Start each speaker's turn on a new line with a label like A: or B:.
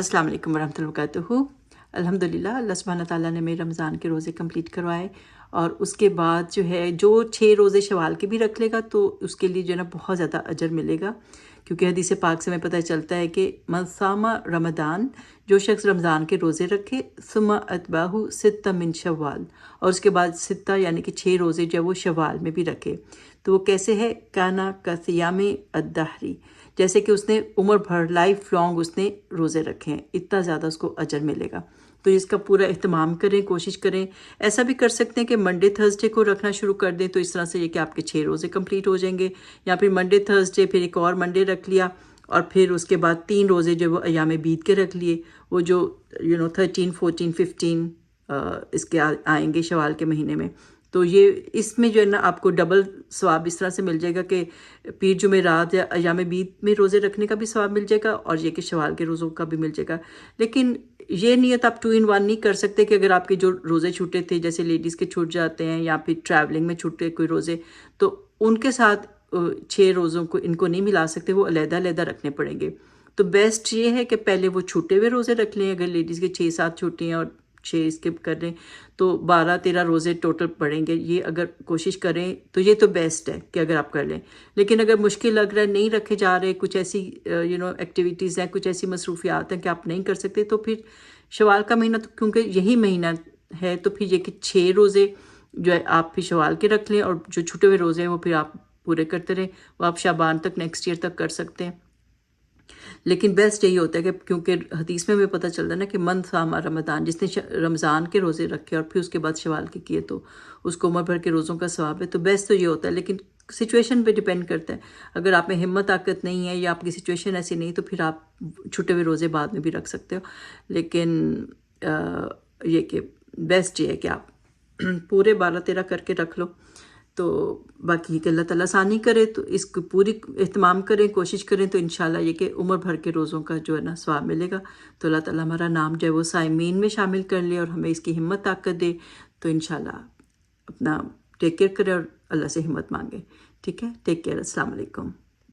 A: अस्सलाम वालेकुम वरहमतुल्लाहि वबरकातुहू। अल्हम्दुलिल्लाह अल्लाह सुब्हानहू तआला ने मेरे रमज़ान के रोज़े कंप्लीट करवाए, और उसके बाद जो है जो 6 रोज़े शवाल के भी रख लेगा तो उसके लिए जो है ना बहुत ज़्यादा अजर मिलेगा, क्योंकि हदीस पाक से हमें पता चलता है कि मन सामा रमदान, जो शख्स रमज़ान के रोज़े रखे, सुम्मा अतबाहु सित्ता मिन शव्वाल, और उसके बाद सित्ता यानी कि 6 रोज़े जो है वो शवाल में भी रखे, तो वो कैसे है, काना का सियामे अद्दहरी, जैसे कि उसने उम्र भर लाइफ लॉन्ग उसने रोज़े रखे हैं, इतना ज़्यादा उसको अजर मिलेगा। तो इसका पूरा इह्तमाम करें, कोशिश करें। ऐसा भी कर सकते हैं कि मंडे थर्सडे को रखना शुरू कर दें, तो इस तरह से ये कि आपके 6 रोज़े कंप्लीट हो जाएंगे, या फिर मंडे थर्सडे फिर एक और मंडे रख लिया, और फिर उसके बाद 3 रोज़े जो वो अयाम बीत के रख लिए, वो जो 13, 14, 15 इसके आएंगे शवाल के महीने में। तो ये इसमें जो है ना आपको डबल सवाब इस तरह से मिल जाएगा कि पीर जुमेरात या अयाम बीत में रोज़े रखने का भी सवाब मिल जाएगा, और ये कि शवाल के रोज़ों का भी मिल जाएगा। लेकिन ये नियत आप 2 in 1 नहीं कर सकते कि अगर आपके जो रोज़े छूटे थे, जैसे लेडीज़ के छूट जाते हैं या फिर ट्रैवलिंग में छूटे कोई रोज़े, तो उनके साथ 6 रोज़ों को इनको नहीं मिला सकते, वो अलग-अलग रखने पड़ेंगे। तो बेस्ट ये है कि पहले वो छूटे हुए रोज़े रख लें। अगर लेडीज़ के 6-7 छूटे हैं और 6 स्किप कर लें तो 12-13 रोज़े टोटल पड़ेंगे। ये अगर कोशिश करें तो ये तो बेस्ट है कि अगर आप कर लें। लेकिन अगर मुश्किल लग रहा है, नहीं रखे जा रहे, कुछ ऐसी एक्टिविटीज़ हैं, कुछ ऐसी मसरूफियात हैं कि आप नहीं कर सकते, तो फिर शवाल का महीना, तो क्योंकि यही महीना है, तो फिर ये कि 6 रोज़े जो है आप फिर शवाल के रख लें, और जो छूटे हुए रोज़े हैं वो फिर आप पूरे करते रहें। वो आप शाबान तक, नेक्स्ट ईयर तक कर सकते हैं। लेकिन बेस्ट यही होता है कि क्योंकि हदीस में हमें पता चलता है ना कि मन सामा रमज़ान, जिसने रमज़ान के रोज़े रखे और फिर उसके बाद शवाल के किए तो उसको उम्र भर के रोज़ों का सवाब है। तो बेस्ट तो ये होता है, लेकिन सिचुएशन पे डिपेंड करता है। अगर आप में हिम्मत ताकत नहीं है या आपकी सिचुएशन ऐसी नहीं, तो फिर आप छूटे हुए रोज़े बाद में भी रख सकते हो। लेकिन ये कि बेस्ट ये है कि आप पूरे 12-13 करके रख लो। तो बाकी कि अल्लाह ताला आसानी करे, तो इसको पूरी एहतमाम करें, कोशिश करें, तो इंशाल्लाह ये कि उम्र भर के रोज़ों का जो है ना सवाब मिलेगा। तो अल्लाह ताला हमारा नाम जो है वो साइमीन में शामिल कर ले और हमें इसकी हिम्मत ताकत दे। तो इंशाल्लाह अपना टेक केयर करें और अल्लाह से हिम्मत मांगे। ठीक है, टेक केयर, अस्सलाम वालेकुम।